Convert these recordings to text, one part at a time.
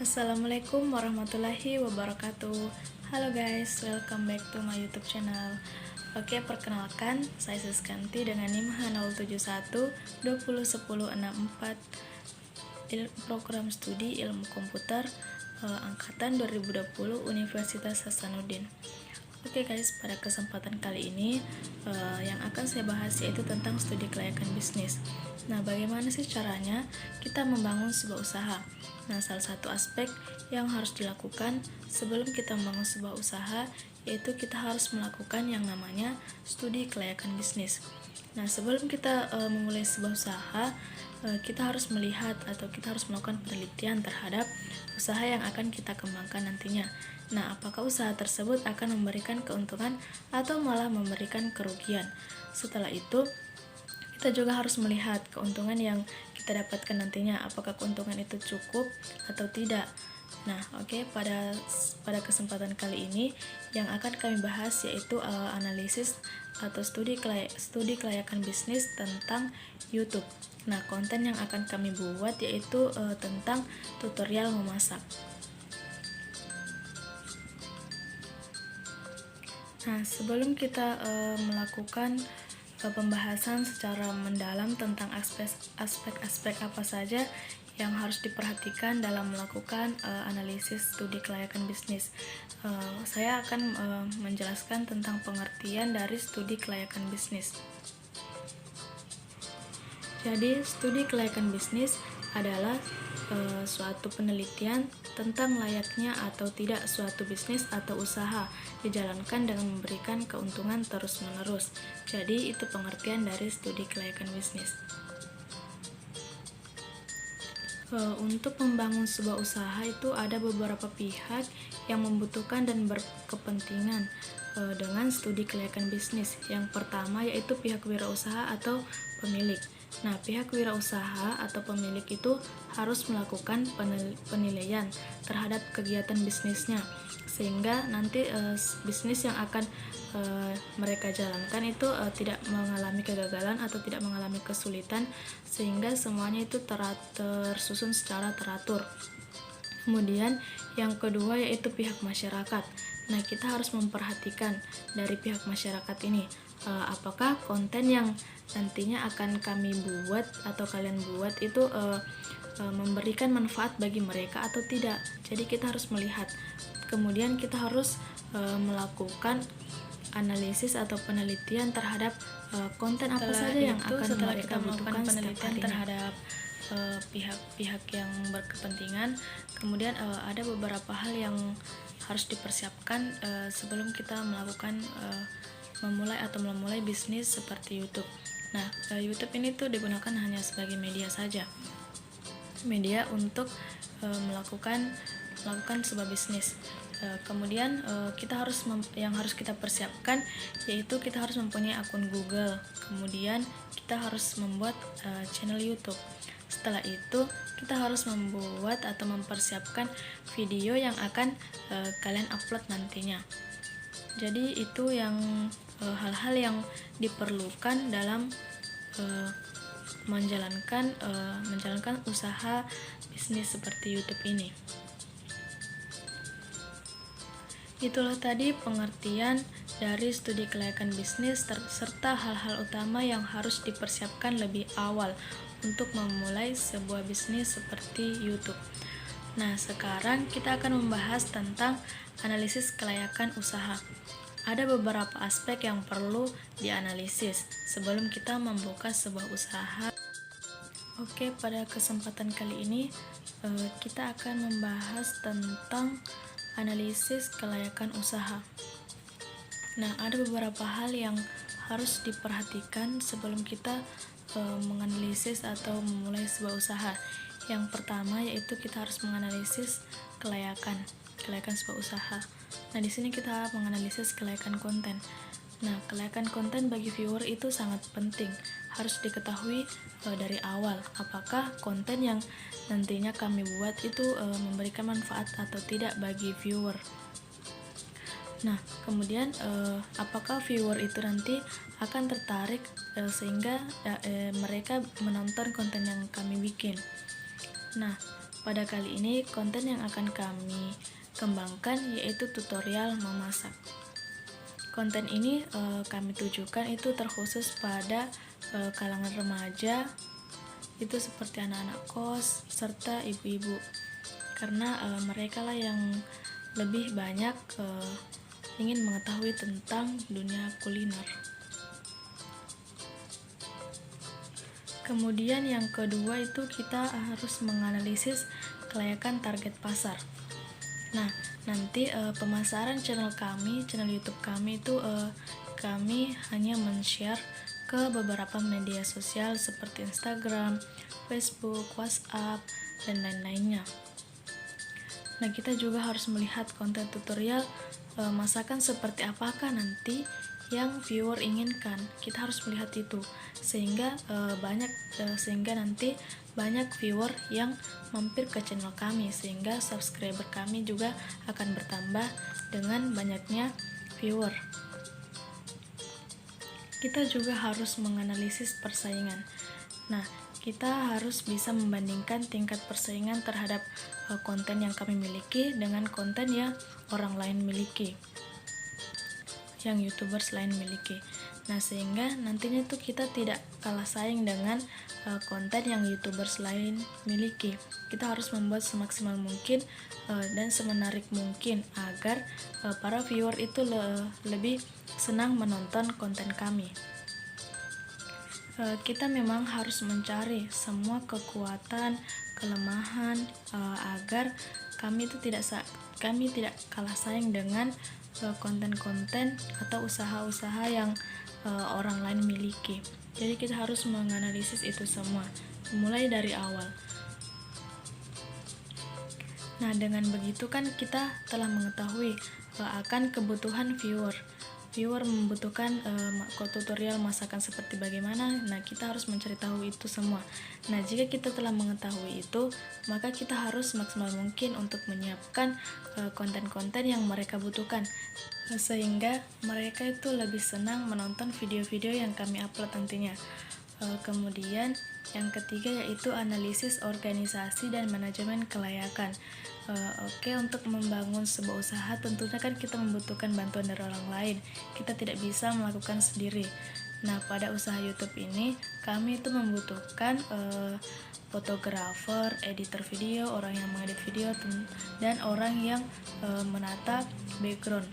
Assalamualaikum warahmatullahi wabarakatuh. Halo guys, welcome back to my YouTube channel. Oke, perkenalkan, saya Siskanti dengan NIM H071 201064 program studi ilmu komputer angkatan 2020 Universitas Hasanuddin. Oke guys, pada kesempatan kali ini yang akan saya bahas yaitu tentang studi kelayakan bisnis. Nah, bagaimana sih caranya kita membangun sebuah usaha? Nah, salah satu aspek yang harus dilakukan sebelum kita membangun sebuah usaha yaitu kita harus melakukan yang namanya studi kelayakan bisnis. Nah, sebelum kita memulai sebuah usaha, kita harus melihat atau kita harus melakukan penelitian terhadap usaha yang akan kita kembangkan nantinya. Nah, apakah usaha tersebut akan memberikan keuntungan atau malah memberikan kerugian? Setelah itu, kita juga harus melihat keuntungan yang kita dapatkan nantinya, apakah keuntungan itu cukup atau tidak. Nah, oke, pada kesempatan kali ini yang akan kami bahas yaitu analisis atau studi kelayakan bisnis tentang YouTube. Nah, konten yang akan kami buat yaitu tentang tutorial memasak. Nah, sebelum kita melakukan pembahasan secara mendalam tentang aspek-aspek apa saja yang harus diperhatikan dalam melakukan analisis studi kelayakan bisnis, saya akan menjelaskan tentang pengertian dari studi kelayakan bisnis. Jadi, studi kelayakan bisnis adalah suatu penelitian tentang layaknya atau tidak suatu bisnis atau usaha dijalankan dengan memberikan keuntungan terus-menerus. Jadi, itu pengertian dari studi kelayakan bisnis. Untuk membangun sebuah usaha itu ada beberapa pihak yang membutuhkan dan berkepentingan dengan studi kelayakan bisnis. Yang pertama yaitu pihak wirausaha atau pemilik. Nah, pihak wirausaha atau pemilik itu harus melakukan penilaian terhadap kegiatan bisnisnya, sehingga nanti bisnis yang akan mereka jalankan itu tidak mengalami kegagalan atau tidak mengalami kesulitan, sehingga semuanya itu tersusun secara teratur. Kemudian yang kedua yaitu pihak masyarakat. Nah, kita harus memperhatikan dari pihak masyarakat ini apakah konten yang nantinya akan kami buat atau kalian buat itu memberikan manfaat bagi mereka atau tidak. Jadi kita harus melihat. Kemudian kita harus melakukan analisis atau penelitian terhadap konten apa saja yang akan mereka butuhkan penelitian terhadap pihak-pihak yang berkepentingan. Kemudian ada beberapa hal yang harus dipersiapkan sebelum kita memulai bisnis seperti YouTube. Nah, YouTube ini tuh digunakan hanya sebagai media saja, media untuk melakukan sebuah bisnis. Kemudian yang harus kita persiapkan yaitu kita harus mempunyai akun Google. Kemudian kita harus membuat channel YouTube. Setelah itu kita harus membuat atau mempersiapkan video yang akan kalian upload nantinya. Jadi itu yang hal-hal yang diperlukan dalam menjalankan usaha bisnis seperti YouTube ini. Itulah tadi pengertian dari studi kelayakan bisnis serta hal-hal utama yang harus dipersiapkan lebih awal untuk memulai sebuah bisnis seperti YouTube. Nah, sekarang kita akan membahas tentang analisis kelayakan usaha. Ada beberapa aspek yang perlu dianalisis sebelum kita membuka sebuah usaha. Oke, pada kesempatan kali ini kita akan membahas tentang analisis kelayakan usaha. Nah, ada beberapa hal yang harus diperhatikan sebelum kita menganalisis atau memulai sebuah usaha. Yang pertama yaitu kita harus menganalisis kelayakan sebuah usaha. Nah, di sini kita menganalisis kelayakan konten. Nah, kelayakan konten bagi viewer itu sangat penting. Harus diketahui dari awal apakah konten yang nantinya kami buat itu memberikan manfaat atau tidak bagi viewer. Nah, kemudian apakah viewer itu nanti akan tertarik sehingga mereka menonton konten yang kami bikin. Nah, pada kali ini konten yang akan kami kembangkan yaitu tutorial memasak. Konten ini kami tujukan itu terkhusus pada kalangan remaja, itu seperti anak-anak kos serta ibu-ibu, karena mereka lah yang lebih banyak ingin mengetahui tentang dunia kuliner. Kemudian yang kedua itu kita harus menganalisis kelayakan target pasar. Nah, nanti pemasaran channel YouTube kami itu kami hanya men-share ke beberapa media sosial seperti Instagram, Facebook, WhatsApp, dan lain-lainnya. Nah, kita juga harus melihat konten tutorial masakan seperti apakah nanti yang viewer inginkan. Kita harus melihat itu sehingga nanti banyak viewer yang mampir ke channel kami, sehingga subscriber kami juga akan bertambah dengan banyaknya viewer. Kita juga harus menganalisis persaingan. Nah, kita harus bisa membandingkan tingkat persaingan terhadap konten yang kami miliki dengan konten yang orang lain miliki, yang YouTubers lain miliki. Nah, sehingga nantinya tuh kita tidak kalah saing dengan konten yang YouTubers lain miliki. Kita harus membuat semaksimal mungkin dan semenarik mungkin agar para viewer itu lebih senang menonton konten kami. Kita memang harus mencari semua kekuatan, kelemahan agar kami tidak kalah saing dengan konten-konten atau usaha-usaha yang orang lain miliki. Jadi kita harus menganalisis itu semua mulai dari awal. Nah, dengan begitu kan kita telah mengetahui akan kebutuhan viewer membutuhkan tutorial masakan seperti bagaimana. Nah, kita harus mencari tahu itu semua. Nah, jika kita telah mengetahui itu, maka kita harus maksimal mungkin untuk menyiapkan konten-konten yang mereka butuhkan, sehingga mereka itu lebih senang menonton video-video yang kami upload nantinya. Kemudian yang ketiga yaitu analisis organisasi dan manajemen kelayakan. Untuk membangun sebuah usaha tentunya kan kita membutuhkan bantuan dari orang lain. Kita tidak bisa melakukan sendiri. Nah, pada usaha YouTube ini kami itu membutuhkan fotografer, editor video, orang yang mengedit video, dan orang yang menata background.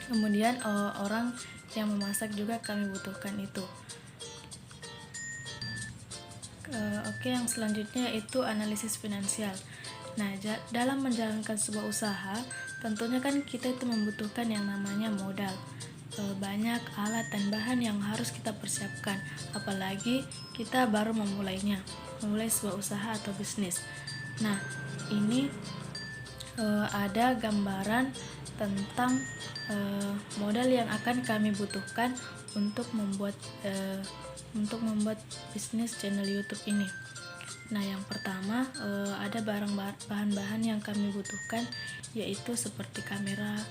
Kemudian orang yang memasak juga kami butuhkan itu. Yang selanjutnya yaitu analisis finansial. Nah, dalam menjalankan sebuah usaha, tentunya kan kita itu membutuhkan yang namanya modal. Banyak alat dan bahan yang harus kita persiapkan, apalagi kita baru memulai sebuah usaha atau bisnis. Nah, ini ada gambaran tentang modal yang akan kami butuhkan untuk membuat bisnis channel YouTube ini. Nah, yang pertama ada bahan-bahan yang kami butuhkan, yaitu seperti kamera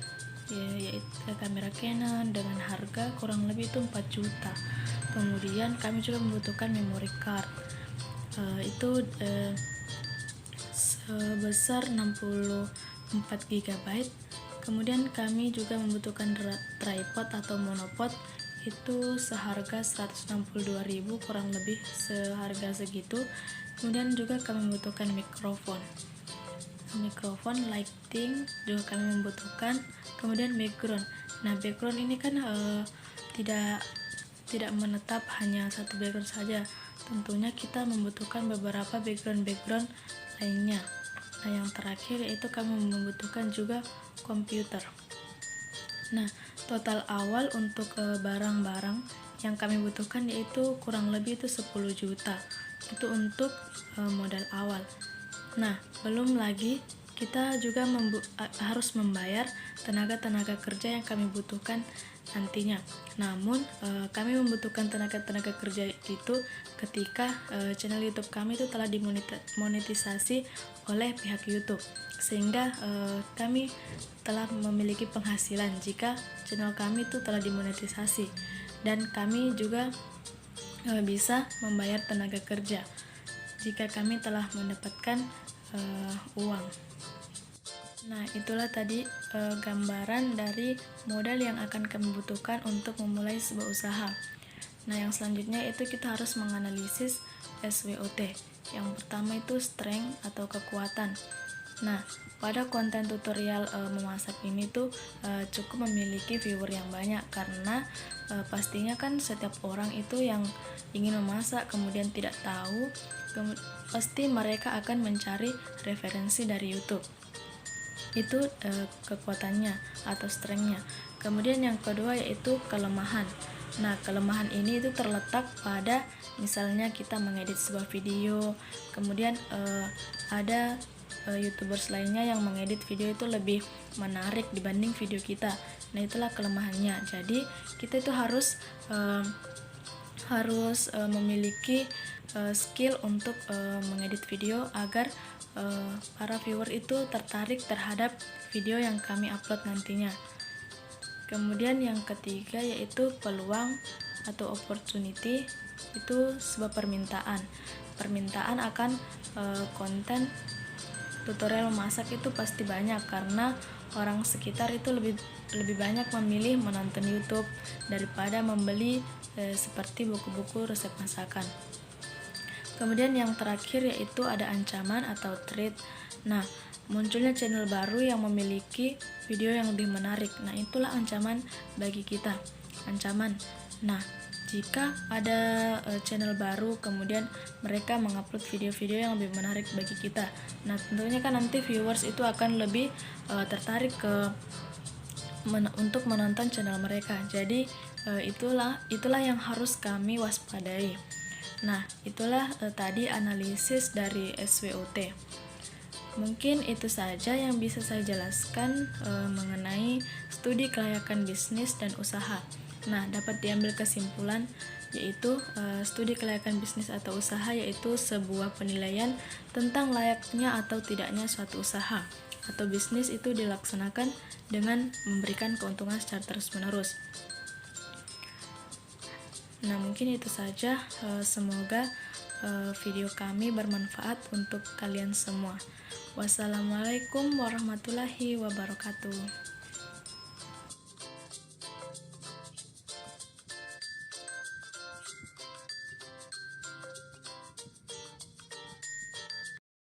Canon dengan harga kurang lebih itu 4 juta. Kemudian kami juga membutuhkan memory card itu sebesar 64 GB. Kemudian kami juga membutuhkan tripod atau monopod itu seharga 162.000, kurang lebih seharga segitu. Kemudian juga kami membutuhkan mikrofon, lighting juga kami membutuhkan. Kemudian background. Nah, background ini kan tidak menetap hanya satu background saja. Tentunya kita membutuhkan beberapa background lainnya. Nah, yang terakhir yaitu kami membutuhkan juga komputer. Nah, total awal untuk barang-barang yang kami butuhkan yaitu kurang lebih itu 10 juta. Itu untuk modal awal. Nah, belum lagi kita juga harus membayar tenaga kerja yang kami butuhkan nantinya. Namun kami membutuhkan tenaga kerja itu ketika channel YouTube kami itu telah dimonetisasi oleh pihak YouTube, sehingga kami telah memiliki penghasilan jika channel kami itu telah dimonetisasi, dan kami juga bisa membayar tenaga kerja jika kami telah mendapatkan uang. Nah, itulah tadi gambaran dari modal yang akan kami butuhkan untuk memulai sebuah usaha. Nah, yang selanjutnya itu kita harus menganalisis SWOT. Yang pertama itu strength atau kekuatan. Nah, pada konten tutorial memasak ini tuh cukup memiliki viewer yang banyak karena pastinya kan setiap orang itu yang ingin memasak kemudian tidak tahu, pasti mereka akan mencari referensi dari YouTube. Itu kekuatannya atau strength-nya. Kemudian yang kedua yaitu kelemahan. Nah, kelemahan ini itu terletak pada misalnya kita mengedit sebuah video, kemudian ada YouTubers lainnya yang mengedit video itu lebih menarik dibanding video kita. Nah, itulah kelemahannya. Jadi kita itu harus memiliki skill untuk mengedit video agar para viewer itu tertarik terhadap video yang kami upload nantinya. Kemudian yang ketiga yaitu peluang atau opportunity, itu sebuah permintaan akan konten tutorial memasak itu pasti banyak karena orang sekitar itu lebih banyak memilih menonton YouTube daripada membeli seperti buku-buku resep masakan. Kemudian yang terakhir yaitu ada ancaman atau threat. Nah, munculnya channel baru yang memiliki video yang lebih menarik. Nah, itulah ancaman bagi kita. Ancaman. Nah, jika ada channel baru kemudian mereka mengupload video-video yang lebih menarik bagi kita. Nah, tentunya kan nanti viewers itu akan lebih tertarik untuk menonton channel mereka. Jadi itulah yang harus kami waspadai. Nah, itulah tadi analisis dari SWOT. Mungkin itu saja yang bisa saya jelaskan mengenai studi kelayakan bisnis dan usaha. Nah, dapat diambil kesimpulan yaitu studi kelayakan bisnis atau usaha yaitu sebuah penilaian tentang layaknya atau tidaknya suatu usaha atau bisnis itu dilaksanakan dengan memberikan keuntungan secara terus-menerus. Nah, mungkin itu saja. Semoga video kami bermanfaat untuk kalian semua. Wassalamualaikum warahmatullahi wabarakatuh.